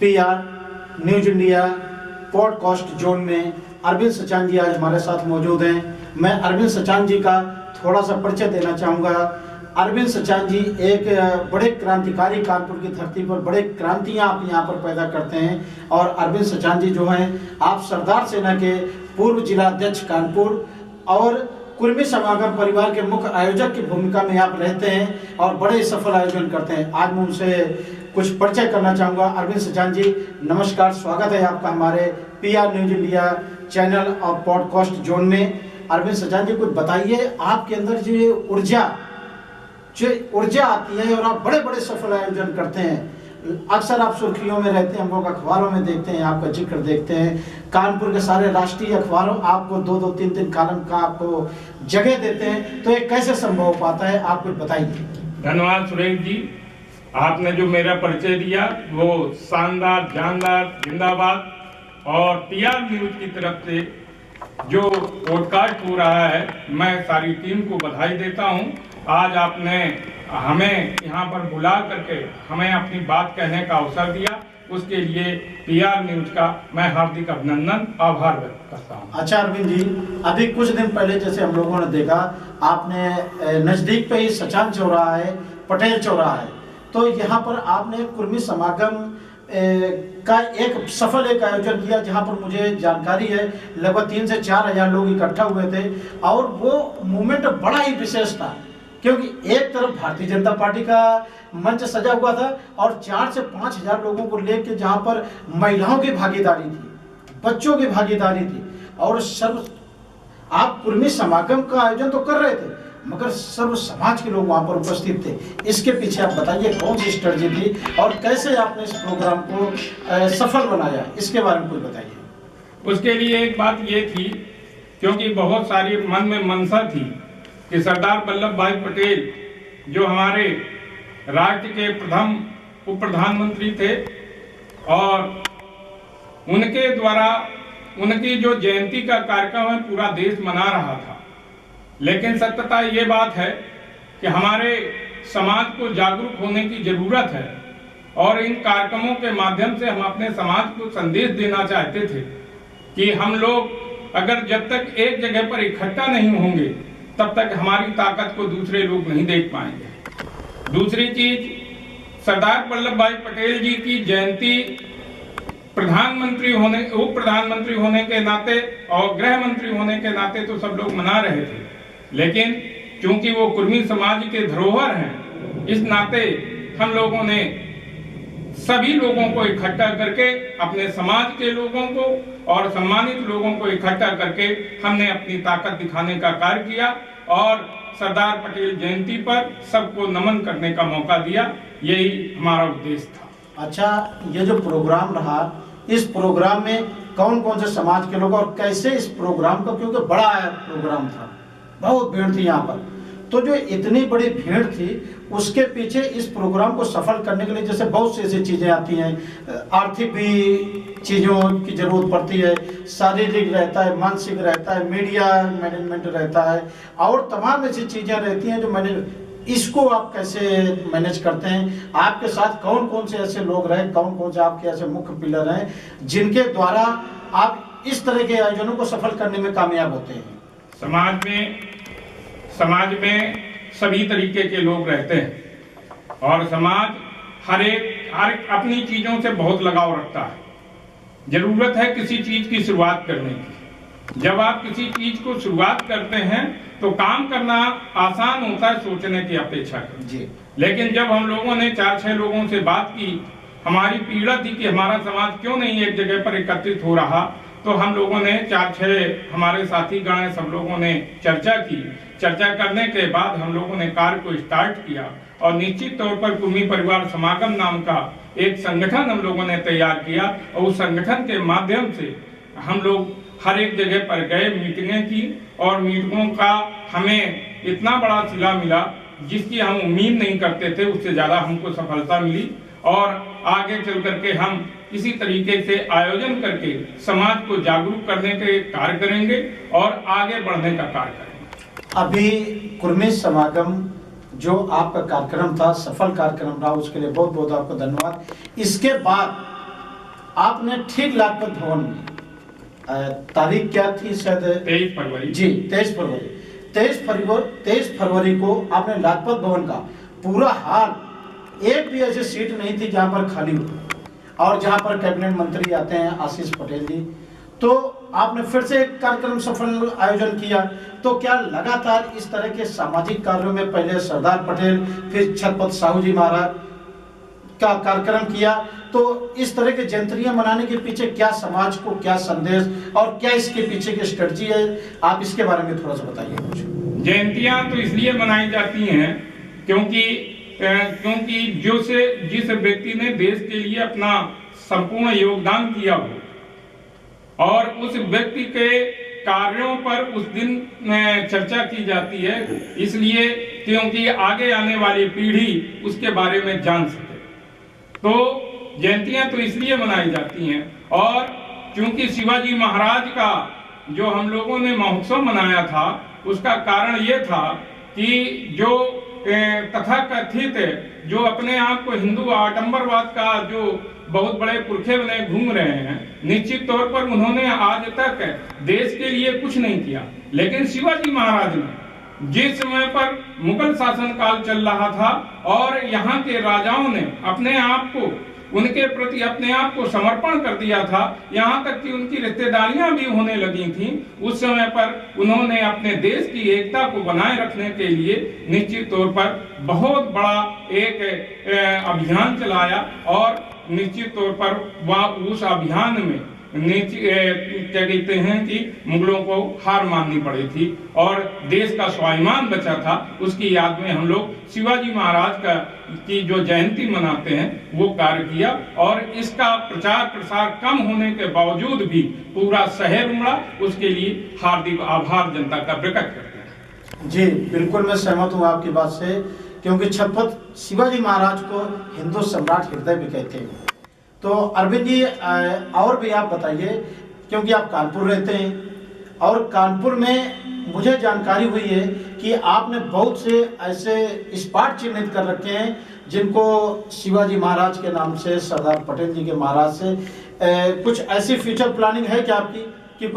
PR news India podcast zone में अरविंद सचान जी आज हमारे साथ मौजूद हैं। मैं अरविंद सचान जी का थोड़ा सा परिचय देना चाहूँगा। अरविंद सचान जी एक बड़े क्रांतिकारी, कानपुर की धरती पर बड़े क्रांतियाँ आप यहाँ पर पैदा करते हैं। और अरविंद सचान जी जो हैं, आप सरदार सेना के पूर्व जिलाध्यक्ष कानपुर और कुर्मी समागम परिवार के मुख्य आयोजक की भूमिका में आप रहते हैं और बड़े सफल आयोजन करते हैं। आज मैं उनसे कुछ परिचय करना चाहूँगा। अरविंद सचान जी नमस्कार, स्वागत है आपका हमारे पीआर न्यूज इंडिया चैनल और पॉडकास्ट जोन में। अरविंद सचान जी कुछ बताइए, आपके अंदर जो ऊर्जा आती है और आप बड़े बड़े सफल आयोजन करते हैं। अक्सर आप सुर्खियों में रहते हैं, हम लोग अखबारों में देखते हैं, आपका जिक्र देखते हैं। कानपुर के सारे राष्ट्रीय अखबारों आपको 2-2, 3-3 कॉलम का आपको जगह देते हैं। तो ये कैसे संभव हो पाता है, आप कुछ बताइए। धन्यवाद सुरेश जी, आपने जो मेरा परिचय दिया वो शानदार, जानदार, जिंदाबाद। और पीआर न्यूज की तरफ से जो पॉडकास्ट हो रहा है, मैं सारी टीम को बधाई देता हूं। आज आपने हमें यहाँ पर बुला करके हमें अपनी बात कहने का अवसर दिया, उसके लिए पीआर न्यूज का मैं हार्दिक अभिनंदन, आभार व्यक्त करता हूँ। अच्छा अरविंद जी, अभी कुछ दिन पहले जैसे हम लोगों ने देखा, आपने नज़दीक पे ही सचान चौराहा है, पटेल चौराहा है, तो यहाँ पर आपने कुर्मी समागम का एक सफल आयोजन किया, जहाँ पर मुझे जानकारी है लगभग 3 से 4 हजार लोग इकट्ठा हुए थे। और वो मूवमेंट बड़ा ही विशेष था, क्योंकि एक तरफ भारतीय जनता पार्टी का मंच सजा हुआ था और 4 से 5 हजार लोगों को लेकर, जहाँ पर महिलाओं की भागीदारी थी, बच्चों की भागीदारी थी। और आप कुर्मी समागम का आयोजन तो कर रहे थे, मगर सर्व समाज के लोग वहाँ पर उपस्थित थे। इसके पीछे आप बताइए कौन सी स्ट्रेटजी थी और कैसे आपने इस प्रोग्राम को सफल बनाया, इसके बारे में कुछ बताइए। उसके लिए एक बात ये थी, क्योंकि बहुत सारी मन में मनसा थी कि सरदार वल्लभ भाई पटेल जो हमारे राज्य के प्रथम उप प्रधानमंत्री थे और उनके द्वारा उनकी जो जयंती का कार्यक्रम है पूरा देश मना रहा था। लेकिन सत्यता ये बात है कि हमारे समाज को जागरूक होने की जरूरत है और इन कार्यक्रमों के माध्यम से हम अपने समाज को संदेश देना चाहते थे कि हम लोग अगर जब तक एक जगह पर इकट्ठा नहीं होंगे तब तक हमारी ताकत को दूसरे लोग नहीं देख पाएंगे। दूसरी चीज, सरदार वल्लभ भाई पटेल जी की जयंती उप प्रधानमंत्री होने के नाते और गृह मंत्री होने के नाते तो सब लोग मना रहे थे, लेकिन चूंकि वो कुर्मी समाज के धरोहर हैं, इस नाते हम लोगों ने सभी लोगों को इकट्ठा करके, अपने समाज के लोगों को और सम्मानित लोगों को इकट्ठा करके हमने अपनी ताकत दिखाने का कार्य किया और सरदार पटेल जयंती पर सबको नमन करने का मौका दिया। यही हमारा उद्देश्य था। अच्छा, ये जो प्रोग्राम रहा, इस प्रोग्राम में कौन कौन से समाज के लोग और कैसे इस प्रोग्राम को, क्योंकि बड़ा प्रोग्राम था, बहुत भीड़ थी यहाँ पर, तो जो इतनी बड़ी भीड़ थी उसके पीछे इस प्रोग्राम को सफल करने के लिए जैसे बहुत सी ऐसी चीज़ें आती हैं, आर्थिक भी चीज़ों की जरूरत पड़ती है, शारीरिक रहता है, मानसिक रहता है, मीडिया मैनेजमेंट रहता है और तमाम ऐसी चीज़ें रहती हैं जो इसको आप कैसे मैनेज करते हैं। आपके साथ कौन कौन से ऐसे लोग रहे, कौन कौन से आपके ऐसे मुख्य पिलर हैं जिनके द्वारा आप इस तरह के आयोजनों को सफल करने में कामयाब होते हैं। समाज में सभी तरीके के लोग रहते हैं और समाज हर एक अपनी चीजों से बहुत लगाव रखता है। जरूरत है किसी चीज की शुरुआत करने की। जब आप किसी चीज को शुरुआत करते हैं तो काम करना आसान होता है सोचने की अपेक्षा जी। लेकिन जब हम लोगों ने 4-6 लोगों से बात की, हमारी पीड़ा थी कि हमारा समाज क्यों नहीं एक जगह पर एकत्रित हो रहा, तो हम लोगों ने 4-6 हमारे साथी गण हैं, सब लोगों ने चर्चा की। चर्चा करने के बाद हम लोगों ने कार्य को स्टार्ट किया और निश्चित तौर पर कुर्मी परिवार समागम नाम का एक संगठन हम लोगों ने तैयार किया और उस संगठन के माध्यम से हम लोग हर एक जगह पर गए, मीटिंगें की और मीटिंगों का हमें इतना बड़ा सिला मिला जिसकी हम उम्मीद नहीं करते थे, उससे ज्यादा हमको सफलता मिली। और आगे चल करके हम इसी तरीके से आयोजन करके समाज को जागरूक करने के कार्य करेंगे और आगे बढ़ने का कार्य करेंगे। अभी कुर्मी समागम जो आपका कार्यक्रम था, सफल कार्यक्रम रहा, उसके लिए बहुत बहुत आपको धन्यवाद। इसके बाद आपने ठीक लाजपत भवन में तारीख क्या थी शायद 23 फरवरी जी 23 फरवरी को आपने लाजपत भवन का पूरा हाल, एक भी ऐसी सीट नहीं थी जहां पर खाली हो और जहां पर कैबिनेट मंत्री आते हैं आशीष पटेल जी, तो आपने फिर से एक कार्यक्रम सफल आयोजन किया। तो क्या लगातार इस तरह के सामाजिक कार्यों में पहले सरदार पटेल फिर छत्रपति साहू जी महाराज का कार्यक्रम किया, तो इस तरह के जयंतियां मनाने के पीछे क्या समाज को क्या संदेश और क्या इसके पीछे की स्ट्रेटजी है, आप इसके बारे में थोड़ा सा बताइए मुझे। जयंतियां तो इसलिए मनाई जाती हैं क्योंकि जिस व्यक्ति ने देश के लिए अपना संपूर्ण योगदान किया हो और उस व्यक्ति के कार्यों पर उस दिन चर्चा की जाती है, इसलिए क्योंकि आगे आने वाली पीढ़ी उसके बारे में जान सके। तो जयंतियां तो इसलिए मनाई जाती हैं। और क्योंकि शिवाजी महाराज का जो हम लोगों ने महोत्सव मनाया था, उसका कारण ये था कि जो तथाकथित जो अपने आप को हिंदू आडंबरवाद का जो बहुत बड़े पुरखे बने घूम रहे हैं, निश्चित तौर पर उन्होंने आज तक देश के लिए कुछ नहीं किया, लेकिन शिवाजी महाराज ने जिस समय पर मुगल शासन काल चल रहा था और यहाँ के राजाओं ने अपने आप को उनके प्रति अपने आप को समर्पण कर दिया था, यहाँ तक कि उनकी रिश्तेदारियां भी होने लगी थीं, उस समय पर उन्होंने अपने देश की एकता को बनाए रखने के लिए निश्चित तौर पर बहुत बड़ा एक अभियान चलाया और निश्चित तौर पर वह उस अभियान में क्या कहते हैं कि मुगलों को हार माननी पड़ी थी और देश का स्वाभिमान बचा था। उसकी याद में हम लोग शिवाजी महाराज का की जो जयंती मनाते हैं वो कार्य किया और इसका प्रचार प्रसार कम होने के बावजूद भी पूरा शहर उमड़ा। उसके लिए हार्दिक आभार जनता का प्रकट करते हैं। जी बिल्कुल, मैं सहमत हूँ आपकी बात से, क्योंकि छत्रपति शिवाजी महाराज को हिंदू सम्राट हृदय भी कहते हैं। तो अरविंद जी और भी आप बताइए, क्योंकि आप कानपुर रहते हैं और कानपुर में मुझे जानकारी हुई है कि आपने बहुत से ऐसे स्पॉट चिन्हित कर रखे हैं जिनको शिवाजी महाराज के नाम से, सरदार पटेल जी के महाराज से कुछ ऐसी फ्यूचर प्लानिंग है क्या आपकी कि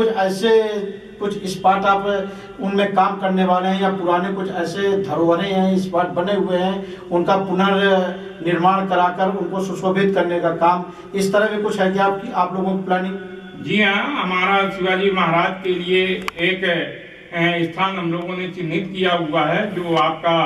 कुछ स्पॉट आप उनमें काम करने वाले हैं या पुराने कुछ ऐसे धरोहरें हैं, स्पॉट बने हुए हैं, उनका पुनर्निर्माण कराकर उनको सुशोभित करने का काम, इस तरह भी कुछ है क्या आप लोगों की प्लानिंग? जी हाँ, हमारा शिवाजी महाराज के लिए एक स्थान हम लोगों ने चिन्हित किया हुआ है जो आपका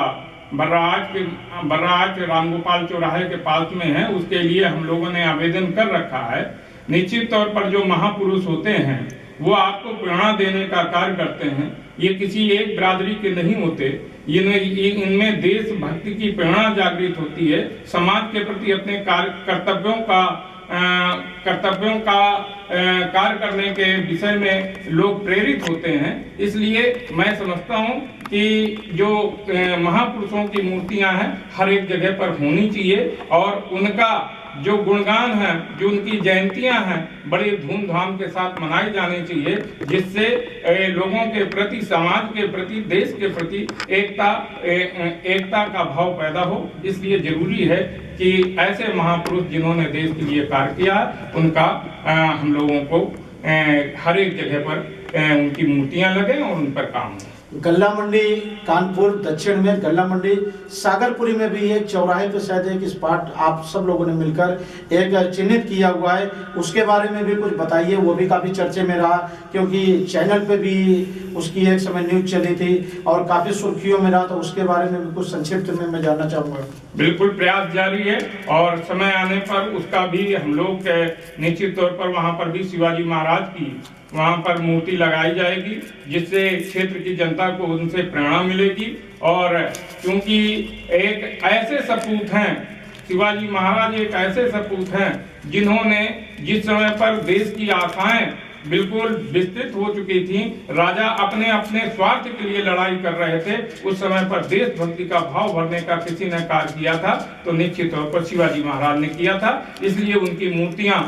बर्राज रामगोपाल चौराहे के पास में है। उसके लिए हम लोगों ने आवेदन कर रखा है। निश्चित तौर पर जो महापुरुष होते हैं वो आपको प्रेरणा देने का कार्य करते हैं। ये किसी एक बिरादरी के नहीं होते, इनमें देशभक्ति की प्रेरणा जागृत होती है। समाज के प्रति अपने कर्तव्यों का कार्य करने के विषय में लोग प्रेरित होते हैं। इसलिए मैं समझता हूँ कि जो महापुरुषों की मूर्तियां हैं हर एक जगह पर होनी चाहिए और उनका जो गुणगान है, जो उनकी जयंतियां हैं, बड़े धूमधाम के साथ मनाई जानी चाहिए, जिससे लोगों के प्रति, समाज के प्रति, देश के प्रति एकता का भाव पैदा हो। इसलिए जरूरी है कि ऐसे महापुरुष जिन्होंने देश के लिए कार्य किया उनका हम लोगों को हर एक जगह पर उनकी मूर्तियां लगे और उन पर काम हो। गल्ला मंडी कानपुर दक्षिण में गल्ला मंडी सागरपुरी में भी एक चौराहे पे शायद एक स्पॉट आप सब लोगों ने मिलकर एक चिन्हित किया हुआ है, उसके बारे में भी कुछ बताइए। वो भी काफ़ी चर्चे में रहा क्योंकि चैनल पे भी उसकी एक समय न्यूज चली थी और काफ़ी सुर्खियों में रहा, तो उसके बारे में भी कुछ संक्षिप्त में मैं जानना चाहूँगा। बिल्कुल, प्रयास जारी है और समय आने पर उसका भी हम लोग निश्चित तौर पर वहाँ पर भी शिवाजी महाराज की वहाँ पर मूर्ति लगाई जाएगी, जिससे क्षेत्र की जनता को उनसे प्रेरणा मिलेगी। और क्योंकि एक ऐसे सपूत हैं, शिवाजी महाराज एक ऐसे सपूत हैं जिन्होंने जिस समय पर देश की आशाएं बिल्कुल विस्तृत हो चुकी थी, राजा अपने अपने स्वार्थ के लिए लड़ाई कर रहे थे, उस समय पर देशभक्ति का भाव भरने का किसी ने कार्य किया था तो निश्चित तौर पर शिवाजी महाराज ने किया था। इसलिए उनकी मूर्तियां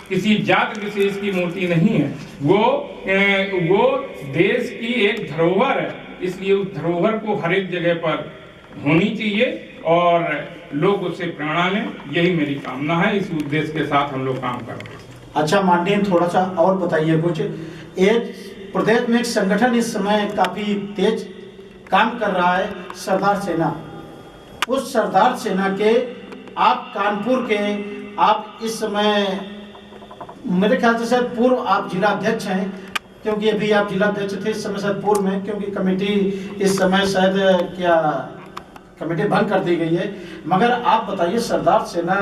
किसी जात विशेष की मूर्ति नहीं है, वो देश की एक धरोहर है। इसलिए उस धरोहर को हर एक जगह पर होनी चाहिए और लोग उससे प्रेरणा लें, यही मेरी कामना है। इस उद्देश्य के साथ हम लोग काम कर रहे हैं। अच्छा माननीय, थोड़ा सा और बताइए कुछ। एक प्रदेश में एक संगठन इस समय काफी तेज काम कर रहा है, सरदार सेना। उस सरदार सेना के आप कानपुर के, आप इस समय मेरे ख्याल से शायद पूर्व आप जिला अध्यक्ष हैं, क्योंकि अभी आप जिला अध्यक्ष थे इस समय शायद पूर्व में, क्योंकि कमेटी इस समय शायद क्या कमेटी बंद कर दी गई है। मगर आप बताइए, सरदार सेना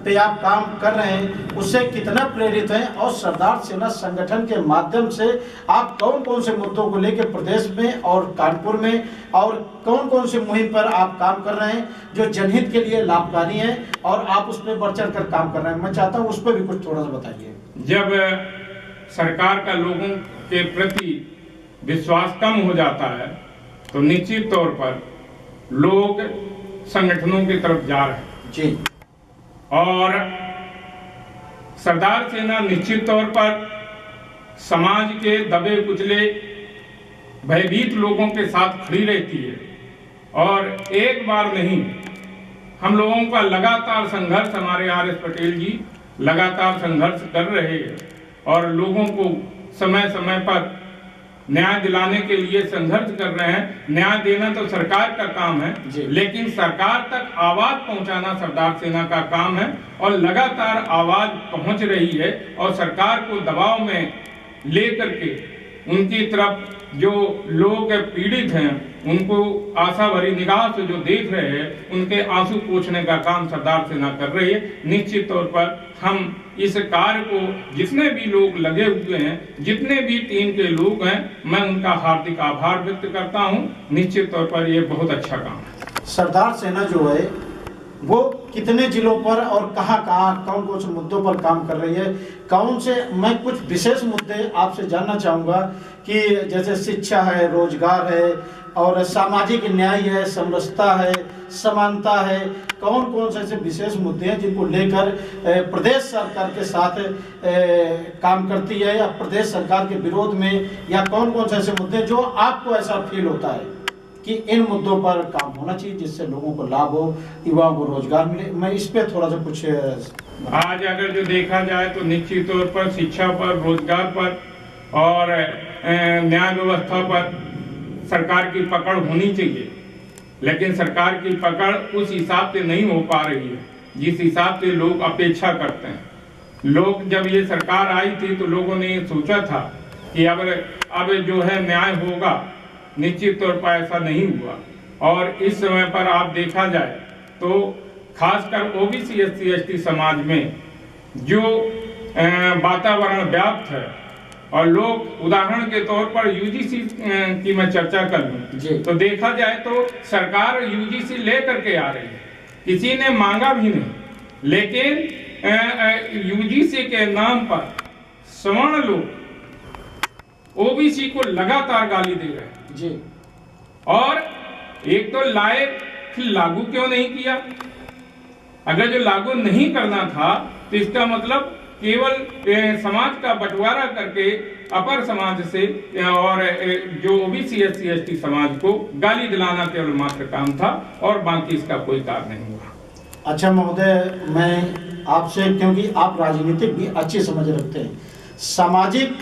पे आप काम कर रहे हैं, उससे कितना प्रेरित हैं, और सरदार सेना संगठन के माध्यम से आप कौन कौन से मुद्दों को लेकर प्रदेश में और कानपुर में, और कौन कौन से मुहिम पर आप काम कर रहे हैं जो जनहित के लिए लाभकारी है, और आप उस पर बढ़ चढ़ कर काम कर रहे हैं। मैं चाहता हूँ उस पर भी कुछ थोड़ा सा बताइए। जब सरकार का लोगों के प्रति विश्वास कम हो जाता है तो निश्चित तौर पर लोग संगठनों की तरफ जा रहे हैं जी। और सरदार सेना निश्चित तौर पर समाज के दबे कुचले भयभीत लोगों के साथ खड़ी रहती है, और एक बार नहीं, हम लोगों का लगातार संघर्ष, हमारे आर.एस. पटेल जी लगातार संघर्ष कर रहे हैं और लोगों को समय समय पर न्याय दिलाने के लिए संघर्ष कर रहे हैं। न्याय देना तो सरकार का काम है, लेकिन सरकार तक आवाज पहुंचाना सरदार सेना का काम है, और लगातार आवाज पहुंच रही है, और सरकार को दबाव में लेकर के उनकी तरफ जो लोग पीड़ित हैं उनको आशा भरी निगाह से जो देख रहे हैं, उनके आंसू पोंछने का काम सरदार सेना कर रही है। निश्चित तौर पर हम इस कार्य को, जितने भी लोग लगे हुए हैं, जितने भी टीम के लोग हैं, मैं उनका हार्दिक आभार व्यक्त करता हूं। निश्चित तौर पर ये बहुत अच्छा काम है। सरदार सेना जो है वो कितने जिलों पर और कहां कौन कौन से मुद्दों पर काम कर रही है, कौन से, मैं कुछ विशेष मुद्दे आपसे जानना चाहूँगा कि जैसे शिक्षा है, रोजगार है, और सामाजिक न्याय है, समरसता है, समानता है, कौन कौन से ऐसे विशेष मुद्दे हैं जिनको लेकर प्रदेश सरकार के साथ काम करती है, या प्रदेश सरकार के विरोध में, या कौन कौन से ऐसे मुद्दे जो आपको ऐसा फील होता है कि इन मुद्दों पर काम होना चाहिए जिससे लोगों को लाभ हो, युवाओं को रोजगार मिले। मैं इस पे थोड़ा सा कुछ आज अगर जो देखा जाए तो निश्चित तौर पर शिक्षा पर, रोजगार पर और न्याय व्यवस्था पर सरकार की पकड़ होनी चाहिए, लेकिन सरकार की पकड़ उस हिसाब से नहीं हो पा रही है जिस हिसाब से लोग अपेक्षा करते हैं। लोग जब ये सरकार आई थी तो लोगों ने ये सोचा था कि अब जो है न्याय होगा, निश्चित तौर पर ऐसा नहीं हुआ। और इस समय पर आप देखा जाए तो खासकर ओबीसी SC ST समाज में जो वातावरण व्याप्त है, और लोग उदाहरण के तौर पर UGC की मैं चर्चा कर लूं तो देखा जाए तो सरकार UGC लेकर के आ रही है, किसी ने मांगा भी नहीं, लेकिन UGC के नाम पर सवर्ण लोग OBC को लगातार गाली दे रहे हैं जी। और एक तो लाए, फिर लागू क्यों नहीं किया? अगर जो लागू नहीं करना था तो इसका मतलब केवल समाज का बंटवारा करके अपर समाज से और जो OBC SC ST समाज को गाली दिलाना केवल मात्र काम था, और बाकी इसका कोई कार्य नहीं हुआ। अच्छा महोदय, मैं आपसे, क्योंकि आप राजनीतिक भी अच्छी समझ रखते हैं, सामाजिक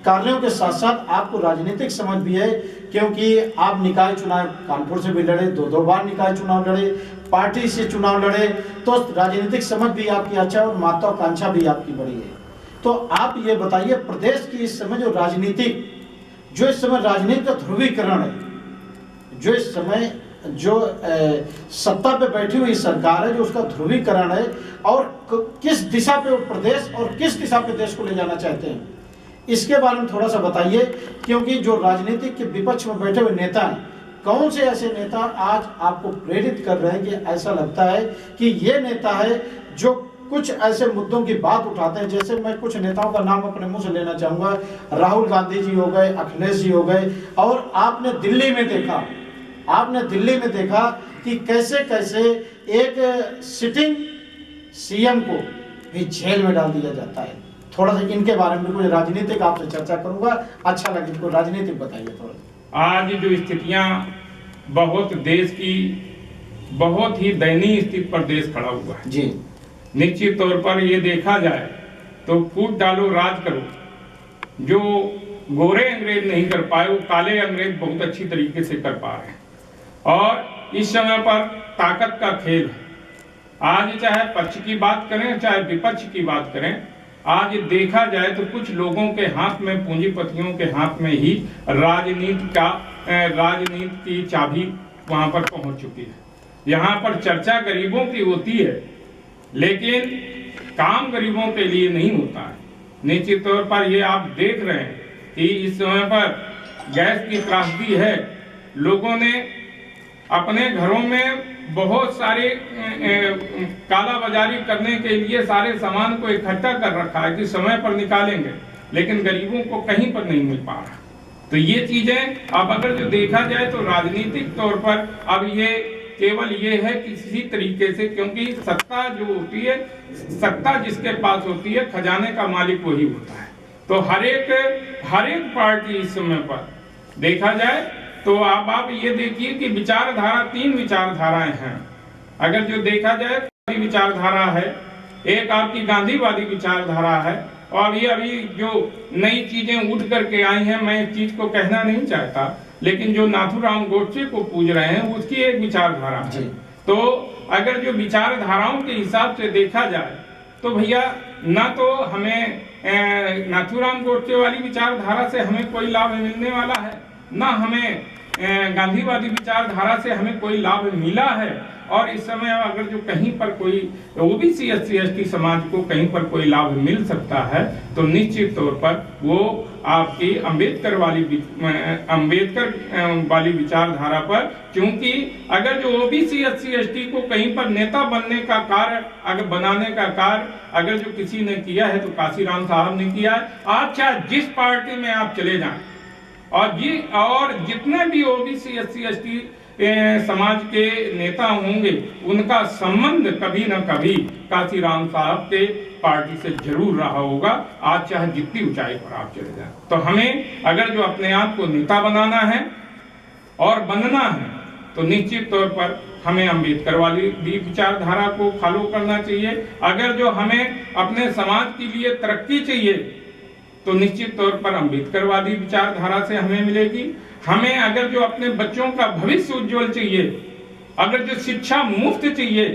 कार्यों के साथ साथ आपको राजनीतिक समझ भी है, क्योंकि आप निकाय चुनाव कानपुर से भी लड़े, दो बार निकाय चुनाव लड़े, पार्टी से चुनाव लड़े, तो राजनीतिक समझ भी आपकी अच्छा और महत्वाकांक्षा भी आपकी बड़ी है। तो आप ये बताइए, प्रदेश की इस समय जो इस समय राजनीति का ध्रुवीकरण है, जो इस समय जो सत्ता पे बैठी हुई सरकार है, जो उसका ध्रुवीकरण है, और किस दिशा पे वो प्रदेश और किस दिशा पे देश को ले जाना चाहते हैं, इसके बारे में थोड़ा सा बताइए। क्योंकि जो राजनीतिक के विपक्ष में बैठे हुए नेता हैं, कौन से ऐसे नेता आज आपको प्रेरित कर रहे हैं कि ऐसा लगता है कि ये नेता है जो कुछ ऐसे मुद्दों की बात उठाते हैं? जैसे मैं कुछ नेताओं का नाम अपने मुंह से लेना चाहूँगा, राहुल गांधी जी हो गए, अखिलेश जी हो गए, और आपने दिल्ली में देखा कि कैसे कैसे एक सिटिंग CM को भी जेल में डाल दिया जाता है। थोड़ा सा इनके बारे में कुछ राजनीतिक आपसे चर्चा करूंगा, अच्छा लगे तो राजनीतिक बताइए थोड़ा। आज जो स्थितियां बहुत देश की बहुत ही दयनीय स्थिति पर देश खड़ा हुआ है जी। निश्चित तौर पर ये देखा जाए तो फूट डालो राज करो। जो गोरे अंग्रेज नहीं कर पाए वो काले अंग्रेज बहुत अच्छी तरीके से कर पा रहे हैं। और इस समय पर ताकत का खेल है। आज चाहे पक्ष की बात करें चाहे विपक्ष की बात करें, आज देखा जाए तो कुछ लोगों के हाथ में, पूंजीपतियों के हाथ में ही राजनीति की चाबी वहां पर पहुंच चुकी है। यहाँ पर चर्चा गरीबों की होती है लेकिन काम गरीबों के लिए नहीं होता है। निश्चित तौर पर ये आप देख रहे हैं कि इस समय पर गैस की त्रासदी है। लोगों ने अपने घरों में बहुत सारे काला बाजारी करने के लिए सारे सामान को इकट्ठा कर रखा है कि समय पर निकालेंगे, लेकिन गरीबों को कहीं पर नहीं मिल पा रहा। तो ये चीजें अब अगर जो देखा जाए तो राजनीतिक तौर पर अब ये केवल ये है किसी तरीके से, क्योंकि सत्ता जो होती है, सत्ता जिसके पास होती है खजाने का मालिक वही होता है। तो हर एक पार्टी इस समय पर देखा जाए तो आप ये देखिए कि विचारधारा, 3 विचारधाराएं हैं। अगर जो देखा जाए विचारधारा है, एक आपकी गांधीवादी विचारधारा है, और ये अभी जो नई चीजें उठ करके आई हैं, मैं इस चीज को कहना नहीं चाहता, लेकिन जो नाथूराम गोडसे को पूज रहे हैं उसकी एक विचारधारा है। तो अगर जो विचारधाराओं के हिसाब से देखा जाए तो भैया ना तो हमें नाथूराम गोडसे वाली विचारधारा से हमें कोई लाभ मिलने वाला है, ना हमें गांधीवादी विचारधारा से हमें कोई लाभ मिला है। और इस समय अगर जो कहीं पर कोई ओबीसी SC/ST समाज को कहीं पर कोई लाभ मिल सकता है तो निश्चित तौर पर वो आपकी अंबेडकर वाली विचारधारा पर, क्योंकि अगर जो ओबीसी SC/ST को कहीं पर नेता बनने का कार्य, अगर बनाने का कार्य अगर जो किसी ने किया है तो काशीराम साहब ने किया है। आप चाहे जिस पार्टी में आप चले जाएं और जितने भी ओबीसी SC/ST समाज के नेता होंगे उनका संबंध कभी न कभी काशीराम साहब के पार्टी से जरूर रहा होगा, आज चाहे जितनी ऊंचाई पर आप चले जाएं। तो हमें अगर जो अपने आप को नेता बनाना है और बनना है तो निश्चित तौर पर हमें अंबेडकर वाली विचारधारा को फॉलो करना चाहिए। अगर जो हमें अपने समाज के लिए तरक्की चाहिए तो निश्चित तौर पर अंबेडकरवादी विचारधारा से हमें मिलेगी। हमें अगर जो अपने बच्चों का भविष्य उज्जवल चाहिए, अगर जो शिक्षा मुफ्त चाहिए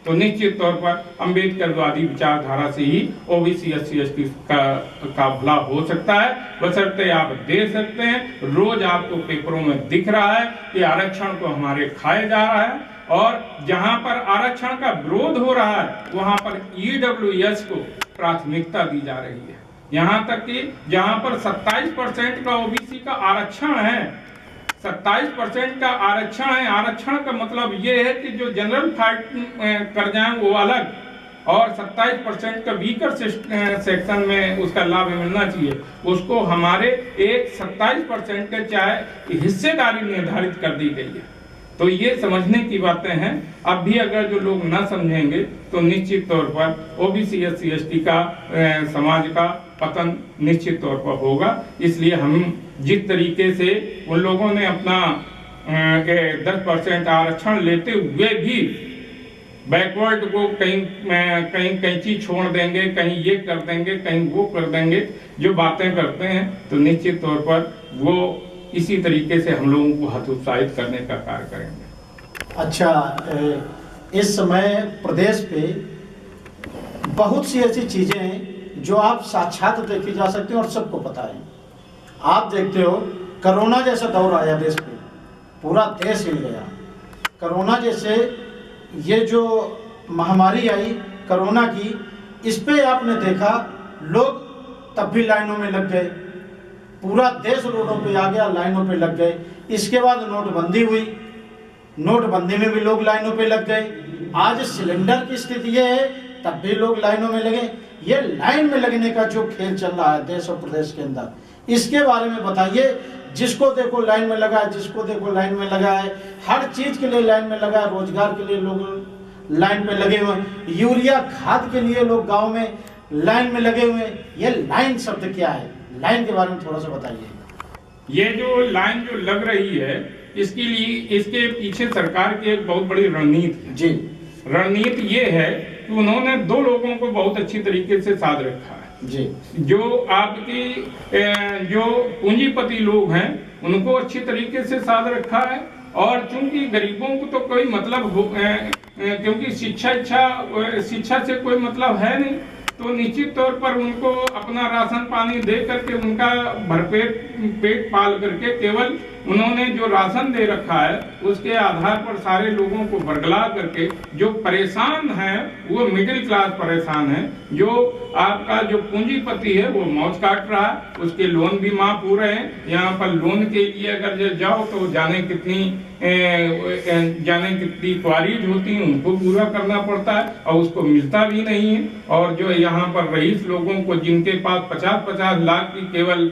तो निश्चित तौर पर अंबेडकरवादी विचारधारा से ही ओबीसी SC/ST का भला हो सकता है। बशर्ते आप दे सकते हैं। रोज आपको पेपरों में दिख रहा है कि आरक्षण को हमारे खाया जा रहा है, और जहां पर आरक्षण का विरोध हो रहा है वहां पर EWS को प्राथमिकता दी जा रही है। यहाँ तक कि जहां पर 27% का ओबीसी का आरक्षण है, 27% का आरक्षण है। आरक्षण का मतलब ये है कि जो जनरल फाइट कर जाए वो अलग, और 27% का वीकर सेक्शन में उसका लाभ मिलना चाहिए, उसको हमारे एक 27% के चाहे हिस्सेदारी निर्धारित कर दी गई है। तो ये समझने की बातें हैं। अब भी अगर जो लोग ना समझेंगे तो निश्चित तौर पर ओबीसी SC/ST का समाज का पतन निश्चित तौर पर होगा। इसलिए हम जिस तरीके से उन लोगों ने अपना 10% आरक्षण लेते हुए भी बैकवर्ड को कहीं कैंची छोड़ देंगे, कहीं ये कर देंगे, कहीं वो कर देंगे, जो बातें करते हैं, तो निश्चित तौर पर वो इसी तरीके से हम लोगों को हतोत्साहित करने का कार्य करेंगे। अच्छा, इस समय प्रदेश पे बहुत सी ऐसी चीजें हैं जो आप साक्षात देखी जा सकती हैं और सबको पता है। आप देखते हो कोरोना जैसा दौर आया देश पे, पूरा देश हिल गया। कोरोना जैसे ये जो महामारी आई कोरोना की, इस पे आपने देखा लोग तब भी लाइनों में लग गए, पूरा देश रोडों पे आ गया, लाइनों पे लग गए। इसके बाद नोटबंदी हुई, नोटबंदी में भी लोग लाइनों पे लग गए। आज सिलेंडर की स्थिति ये है तब भी लोग लाइनों में लगे। ये लाइन में लगने का जो खेल चल रहा है देश और प्रदेश के अंदर, इसके बारे में बताइए। जिसको देखो लाइन में लगा है, जिसको देखो लाइन में लगा है, हर चीज के लिए लाइन में लगा है। रोजगार के लिए लोग लाइन पे लगे हुए हैं, यूरिया खाद के लिए लोग गाँव में लाइन में लगे हुए हैं। ये लाइन शब्द क्या है, लाइन के बारे में थोड़ा सा बताइए। ये जो लाइन जो लग रही है, इसके लिए इसके पीछे सरकार की एक बहुत बड़ी रणनीति है। जी, रणनीति ये है कि उन्होंने दो लोगों को बहुत अच्छी तरीके से साध रखा है जी। जो आपकी जो पूंजीपति लोग हैं उनको अच्छी तरीके से साध रखा है, और चूंकि गरीबों को तो कोई मतलब क्योंकि शिक्षा से कोई मतलब है नहीं, तो निश्चित तौर पर उनको अपना राशन पानी दे करके उनका पेट पाल करके केवल उन्होंने जो राशन दे रखा है उसके आधार पर सारे लोगों को बरगला करके, जो परेशान है वो मिडिल क्लास परेशान है, जो आपका जो पूंजीपति है वो मौज काट रहा है, उसके लोन भी माफ हो रहे हैं। यहाँ पर लोन के लिए अगर जाओ तो जाने कितनी क्वारीज होती हैं, उनको पूरा करना पड़ता है और उसको मिलता भी नहीं है। और जो यहाँ पर रईस लोगों को जिनके पास 50-50 लाख की केवल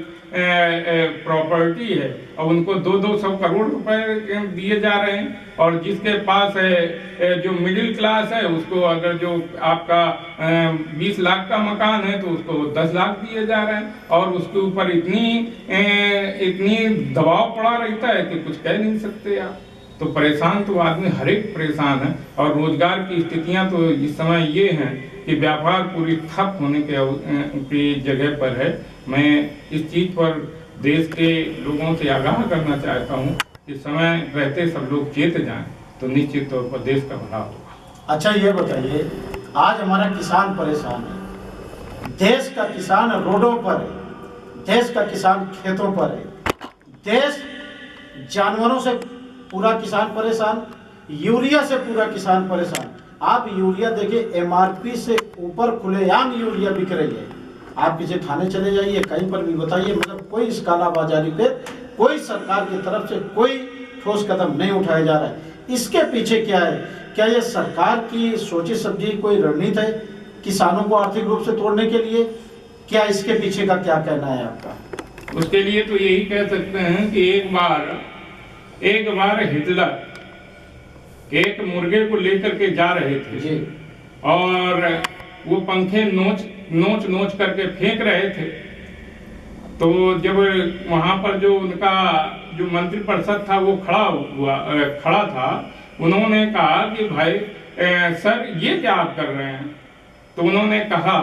प्रॉपर्टी है और उनको 200 करोड़ रुपए दिए जा रहे हैं, और जिसके पास है जो मिडिल क्लास है उसको अगर जो आपका 20 लाख का मकान है तो उसको 10 लाख दिए जा रहे हैं, और उसके ऊपर इतनी दबाव पड़ा रहता है कि कुछ कह नहीं सकते आप। तो परेशान तो आदमी हर एक परेशान है, और रोजगार की स्थितियां तो इस समय ये हैं कि व्यापार पूरी ठप होने के जगह पर है। मैं इस चीज पर देश के लोगों से आगाह करना चाहता हूं कि समय रहते सब लोग चेत जाएं तो निश्चित तौर पर देश का भला होगा। अच्छा ये बताइए, आज हमारा किसान परेशान है, देश का किसान रोडों पर है, देश का किसान खेतों पर है, देश जानवरों से पूरा किसान परेशान, यूरिया से पूरा किसान परेशान। आप यूरिया देखिए, एमआरपी से ऊपर खुलेआम यूरिया बिक रही है। आप किसी थाने चले जाइए, कहीं पर भी बताइए, मतलब कोई इस कालाबाजारी पे कोई सरकार की तरफ से कोई ठोस कदम नहीं उठाया जा रहा है। इसके पीछे क्या है? क्या ये सरकार की सोची समझी कोई रणनीति है किसानों को आर्थिक रूप से तोड़ने के लिए? क्या इसके पीछे का क्या कहना है आपका? उसके लिए तो यही कह सकते हैं कि एक बार हिटलर एक मुर्गे को लेकर के जा रहे थे जी। और वो पंखे नोच करके फेंक रहे थे। तो जब वहां पर जो उनका जो मंत्रिपरिषद था वो खड़ा था, उन्होंने कहा कि भाई सर ये क्या आप कर रहे हैं? तो उन्होंने कहा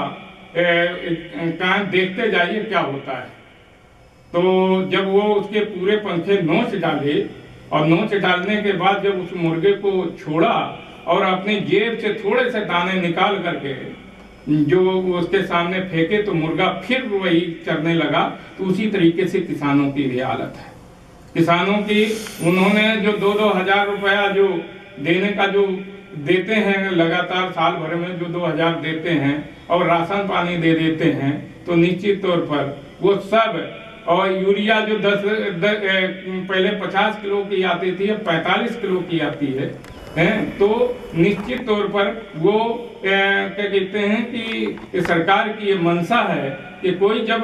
देखते जाइए क्या होता है। तो जब वो उसके पूरे पंखे नोच डाले और नोच डालने के बाद जब उस मुर्गे को छोड़ा और अपने जेब से थोड़े से दाने निकाल करके जो उसके सामने फेंके तो मुर्गा फिर वही चरने लगा। तो उसी तरीके से किसानों की भी हालत है। किसानों की उन्होंने जो 2-2 हजार रुपया जो देने का जो देते हैं लगातार साल भर में जो 2000 देते हैं और राशन पानी दे देते हैं, तो निश्चित तौर पर वो सब, और यूरिया जो पहले 50 किलो की आती थी अब 45 किलो की आती है, तो निश्चित तौर पर वो क्या कहते हैं कि सरकार की ये मंशा है कि कोई जब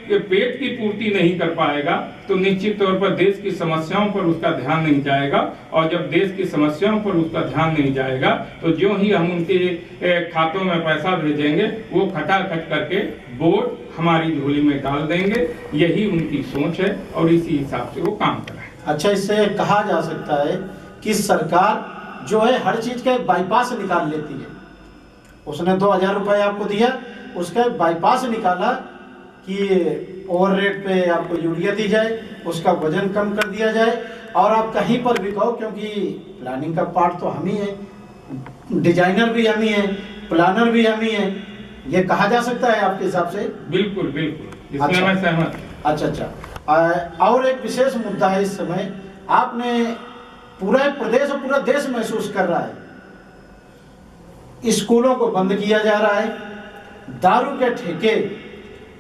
पेट की पूर्ति नहीं कर पाएगा तो निश्चित तौर पर देश की समस्याओं पर उसका ध्यान नहीं जाएगा, और जब देश की समस्याओं पर उसका ध्यान नहीं जाएगा तो जो ही हम उनके खातों में पैसा भेजेंगे वो खटाखट करके वोट हमारी झोली में डाल देंगे। यही उनकी सोच है और इसी हिसाब से वो काम कर रहे हैं। अच्छा, इससे कहा जा सकता है कि सरकार जो है हर चीज का एक बाईपास निकाल लेती है। उसने 2000 रुपये आपको दिया, उसका एक बाईपास निकाला कि ओवर रेट पे आपको यूरिया दी जाए, उसका वजन कम कर दिया जाए और आप कहीं पर भी कहो, क्योंकि प्लानिंग का पार्ट तो हम ही है, डिजाइनर भी हम ही है, प्लानर भी हम ही है। ये कहा जा सकता है आपके हिसाब से? बिल्कुल बिल्कुल, इसमें मैं सहमत। अच्छा, और एक विशेष मुद्दा है इस समय, आपने पूरा प्रदेश और पूरा देश महसूस कर रहा है, स्कूलों को बंद किया जा रहा है, दारू के ठेके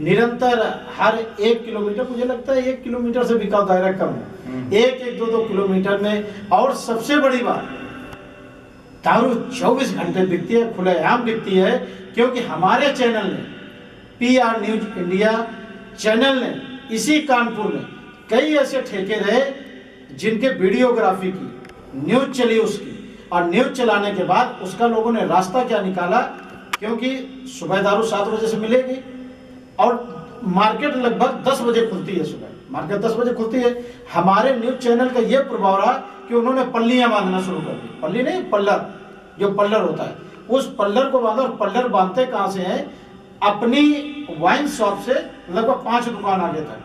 निरंतर हर 1 किलोमीटर, मुझे लगता है 1 किलोमीटर से भी का दायरा कम है, 1-2 किलोमीटर में। और सबसे बड़ी बात, दारू 24 घंटे बिकती है, खुलेआम बिकती है, क्योंकि हमारे चैनल ने, PR न्यूज इंडिया चैनल ने इसी कानपुर में कई ऐसे ठेके रहे जिनके वीडियोग्राफी की, न्यूज चली उसकी, और न्यूज चलाने के बाद उसका लोगों ने रास्ता क्या निकाला, क्योंकि सुबह दारू 7 बजे से मिलेगी और मार्केट लगभग 10 बजे खुलती है, सुबह मार्केट 10 बजे खुलती है। हमारे न्यूज चैनल का ये प्रभाव रहा कि उन्होंने पल्लियां बांधना शुरू कर दी, पल्ली नहीं पल्लर, जो पल्लर होता है उस पल्लर को बांधा, और पल्लर बांधते कहाँ से हैं? अपनी वाइन शॉप से लगभग 5 दुकान आगे तक।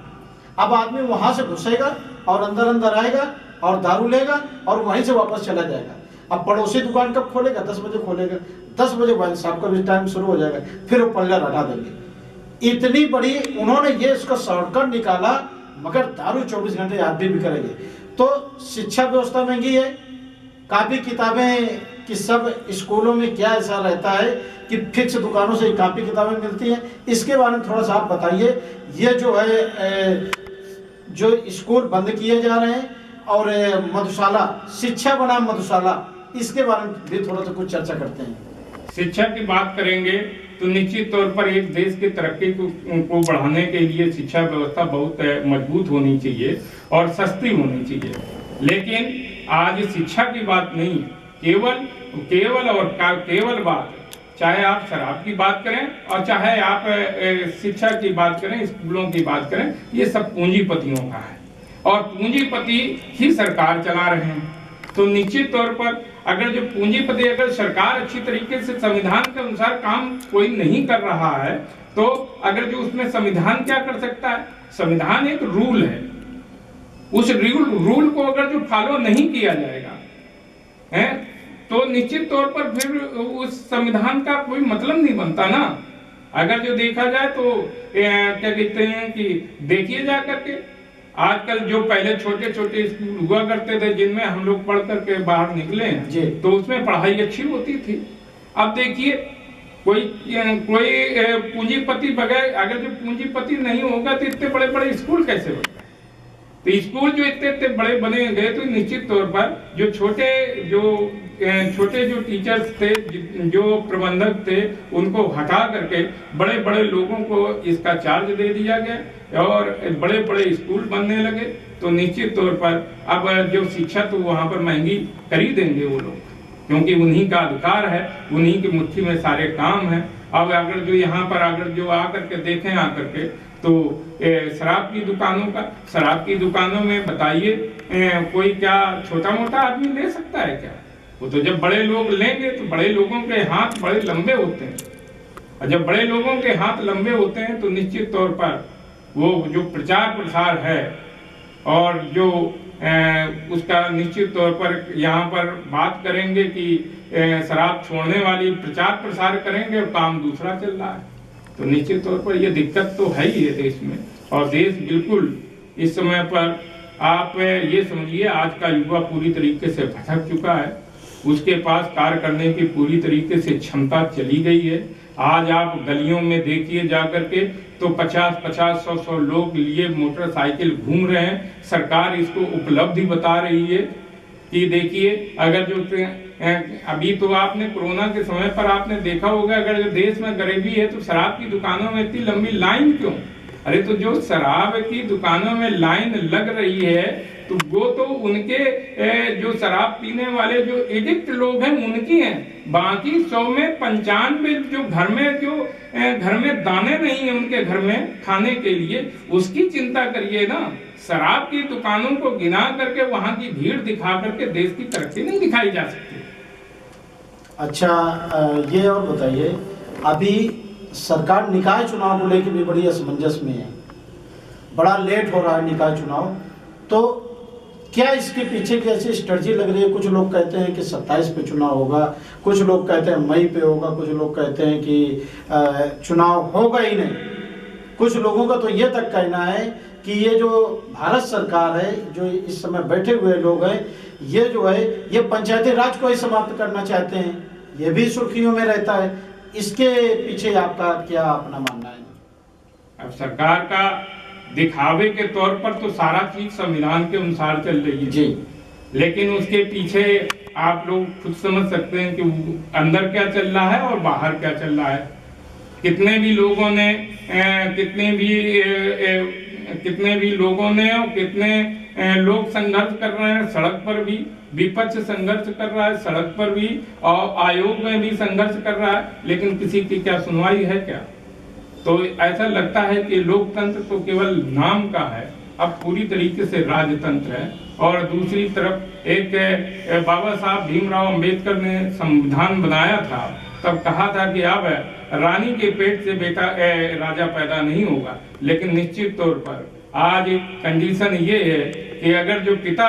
अब आदमी वहां से घुसेगा और अंदर अंदर आएगा और दारू लेगा और वहीं से वापस चला जाएगा। अब पड़ोसी दुकान कब खोलेगा? 10 बजे खोलेगा। 10 बजे वाइन शॉप का भी टाइम शुरू हो जाएगा, फिर वो पल्लर हटा देंगे। इतनी बड़ी उन्होंने ये इसका शॉर्टकट निकाला, मगर दारू 24 घंटे आज भी करेंगे। तो शिक्षा व्यवस्था महंगी है, कापी किताबें कि सब स्कूलों में क्या ऐसा रहता है कि फिक्स दुकानों से कापी किताबें मिलती हैं, इसके बारे में थोड़ा सा आप बताइए। ये जो है जो स्कूल बंद किए जा रहे हैं और मधुशाला, शिक्षा बनाम मधुशाला, इसके बारे में भी थोड़ा सा कुछ चर्चा करते हैं। शिक्षा की बात करेंगे तो निश्चित तौर पर एक देश की तरक्की को बढ़ाने के लिए शिक्षा व्यवस्था बहुत मजबूत होनी चाहिए और सस्ती होनी चाहिए। लेकिन आज शिक्षा की बात नहीं, केवल बात, चाहे आप शराब की बात करें और चाहे आप शिक्षा की बात करें, स्कूलों की बात करें, ये सब पूंजीपतियों का है और पूंजीपति ही सरकार चला रहे हैं। तो निश्चित तौर पर अगर जो पूंजीपति, अगर सरकार अच्छी तरीके से संविधान के अनुसार काम कोई नहीं कर रहा है, तो अगर जो उसमें संविधान क्या कर सकता है? संविधान एक रूल है, उस रूल को अगर जो फॉलो नहीं किया जाएगा है तो निश्चित तौर पर फिर उस संविधान का कोई मतलब नहीं बनता ना। अगर जो देखा जाए तो क्या कहते हैं कि देखिए जा करके आजकल जो पहले छोटे छोटे स्कूल हुआ करते थे जिनमें हम लोग पढ़ करके बाहर निकले हैं, तो उसमें पढ़ाई अच्छी होती थी। अब देखिए कोई पूंजीपति बगैर, अगर जो पूंजीपति नहीं होगा तो इतने बड़े बड़े स्कूल कैसे बनते? तो स्कूल जो इतने बड़े बने गए तो निश्चित तौर पर जो छोटे जो टीचर्स थे, जो प्रबंधक थे, उनको हटा करके बड़े बड़े लोगों को इसका चार्ज दे दिया गया और बड़े बड़े स्कूल बनने लगे। तो निश्चित तौर पर अब जो शिक्षा तो वहाँ पर महंगी कर ही देंगे वो लोग, क्योंकि उन्हीं का अधिकार है, उन्हीं की मुट्ठी में सारे काम है। अब अगर जो यहाँ पर अगर जो आकर के देखें आकर के तो शराब की दुकानों में बताइए कोई क्या छोटा मोटा आदमी ले सकता है क्या? वो तो जब बड़े लोग लेंगे तो बड़े लोगों के हाथ बड़े लंबे होते हैं, और जब बड़े लोगों के हाथ लंबे होते हैं तो निश्चित तौर पर वो जो प्रचार प्रसार है और जो उसका निश्चित तौर पर यहाँ पर बात करेंगे कि शराब छोड़ने वाली प्रचार प्रसार करेंगे और काम दूसरा चल रहा है। तो निश्चित तौर पर ये दिक्कत तो है ही है देश में, और देश बिल्कुल इस समय पर आप ये समझिए आज का युवा पूरी तरीके से भटक चुका है, उसके पास कार्य करने की पूरी तरीके से क्षमता चली गई है। आज आप गलियों में देखिए जाकर के तो 50-50, 100-100 लोग लिए मोटरसाइकिल घूम रहे हैं। सरकार इसको उपलब्धि बता रही है कि देखिए अगर जो अभी तो आपने कोरोना के समय पर आपने देखा होगा, अगर जो देश में गरीबी है तो शराब की दुकानों में इतनी लंबी लाइन क्यों? अरे तो जो शराब की दुकानों में लाइन लग रही है तो वो तो उनके जो शराब पीने वाले जो एडिक्ट लोग हैं उनकी हैं। बाकी 100 में 95 जो घर में दाने नहीं है उनके घर में खाने के लिए, उसकी चिंता करिए ना। शराब की दुकानों को गिना करके वहां की भीड़ दिखा करके देश की तरक्की नहीं दिखाई जा सकती। अच्छा, ये और बताइए, अभी सरकार निकाय चुनाव को लेकर भी बड़ी असमंजस में है, बड़ा लेट हो रहा है निकाय चुनाव, तो क्या इसके पीछे की ऐसी स्ट्रेटजी लग रही है? कुछ लोग कहते हैं कि 27 पे चुनाव होगा, कुछ लोग कहते हैं मई पे होगा, कुछ लोग कहते हैं कि चुनाव होगा ही नहीं। कुछ लोगों का तो ये तक कहना है कि ये जो भारत सरकार है, जो इस समय बैठे हुए लोग हैं, ये जो है ये पंचायती राज को ही समाप्त करना चाहते हैं, ये भी सुर्खियों में रहता है। इसके पीछे आपका क्या अपना मानना है? अब सरकार का दिखावे के तौर पर तो सारा चीज संविधान के अनुसार चल रही है जी, लेकिन उसके पीछे आप लोग खुद समझ सकते हैं कि अंदर क्या चल रहा है और बाहर क्या चल रहा है। कितने भी लोगों ने और कितने लोग संघर्ष कर रहे हैं, सड़क पर भी विपक्ष संघर्ष कर रहा है, सड़क पर भी और आयोग में भी संघर्ष कर रहा है, लेकिन किसी की क्या सुनवाई है क्या? तो ऐसा लगता है कि लोकतंत्र तो केवल नाम का है, अब पूरी तरीके से राजतंत्र है। और दूसरी तरफ एक बाबा साहब भीमराव अंबेडकर ने संविधान बनाया था, तब कहा था कि अब रानी के पेट से बेटा राजा पैदा नहीं होगा, लेकिन निश्चित तौर पर आज कंडीशन ये है कि अगर जो पिता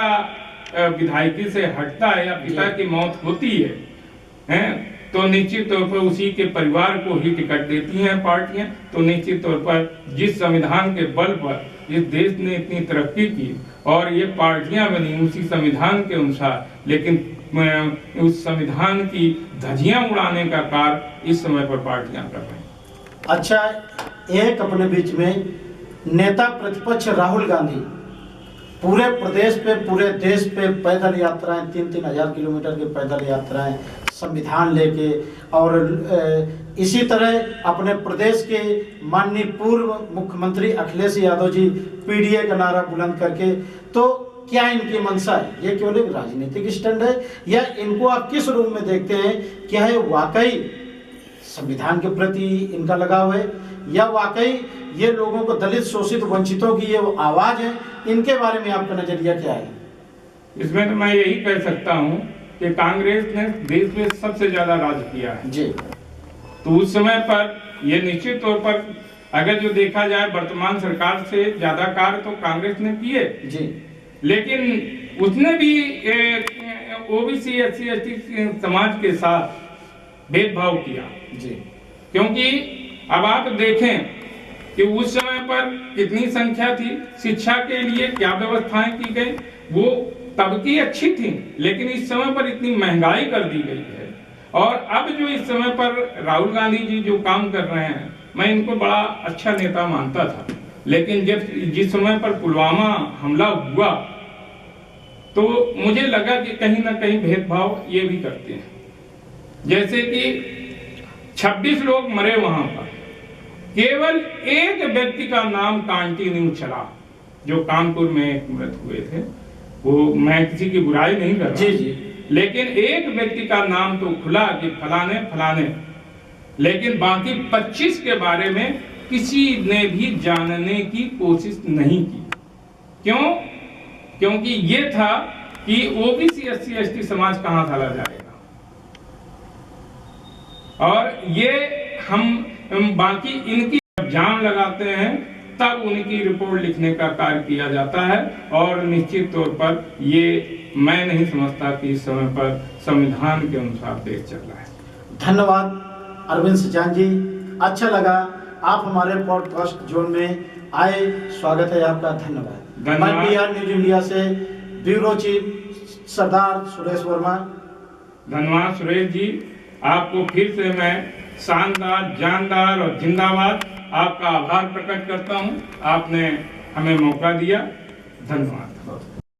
विधायकी से हटता है या पिता की मौत होती है तो निश्चित तौर पर उसी के परिवार को ही टिकट देती हैं पार्टियां। तो निश्चित तौर पर जिस संविधान के बल पर इस देश ने इतनी तरक्की की और ये पार्टियां बनी उसी संविधान के अनुसार, लेकिन उस संविधान की धज्जियां उड़ाने का कार्य इस समय पर पार्टियां कर रही हैं। अच्छा, एक अपने बीच में नेता प्रतिपक्ष राहुल गांधी पूरे प्रदेश पे, पूरे देश पे पैदल यात्राएं, 3-3 हजार किलोमीटर की पैदल यात्राएं संविधान लेके, और इसी तरह अपने प्रदेश के माननीय पूर्व मुख्यमंत्री अखिलेश यादव जी पीडीए का नारा बुलंद करके, तो क्या इनकी मंशा है? ये केवल एक राजनीतिक स्टैंड है या इनको आप किस रूप में देखते हैं? क्या है वाकई संविधान के प्रति इनका लगाव है या वाकई ये लोगों को, दलित शोषित वंचितों की ये आवाज है? इनके बारे में आपका नजरिया क्या है? इसमें तो मैं यही कह सकता हूँ कि कांग्रेस ने देश में सबसे ज्यादा राज किया है जी। तो उस समय पर यह निश्चित तौर पर अगर जो देखा जाए वर्तमान सरकार से ज्यादा कार्य तो कांग्रेस ने किए जी, लेकिन उसने भी ओबीसी एससी एसटी समाज के साथ भेदभाव किया जी। क्योंकि अब आप देखें कि उस समय पर कितनी संख्या थी, शिक्षा के लिए क्या व्यवस्थाएं की गई, वो तब की अच्छी थी, लेकिन इस समय पर इतनी महंगाई कर दी गई है। और अब जो इस समय पर राहुल गांधी जी जो काम कर रहे हैं, मैं इनको बड़ा अच्छा नेता मानता था, लेकिन जब जिस समय पर पुलवामा हमला हुआ तो मुझे लगा कि कहीं ना कहीं भेदभाव ये भी करते हैं। जैसे कि 26 लोग मरे वहां पर, केवल एक व्यक्ति का नाम कंटिन्यू चला, जो कानपुर में एक मृत हुए थे। वो मैं किसी की बुराई नहीं कर रहा जी जी, लेकिन एक व्यक्ति का नाम तो खुला कि फलाने फलाने, लेकिन बाकी 25 के बारे में किसी ने भी जानने की कोशिश नहीं की। क्यों? क्योंकि ये था कि ओबीसी एससी एसटी समाज कहां डाला जाएगा, और ये हम बाकी इनकी जान लगाते हैं तब उनकी रिपोर्ट लिखने का कार्य किया जाता है। और निश्चित तौर पर ये मैं नहीं समझता कि इस समय पर संविधान के अनुसार देश चल रहा है। धन्यवाद अरविंद सचान जी, अच्छा लगा आप हमारे पॉडकास्ट जोन में आए, स्वागत है आपका। धन्यवाद। मैं PR न्यूज इंडिया से ब्यूरो चीफ सरदार सुरेश वर्मा। धन्यवाद सुरेश जी, आपको फिर से मैं शानदार, जानदार और जिंदाबाद आपका आभार प्रकट करता हूं। आपने हमें मौका दिया, धन्यवाद।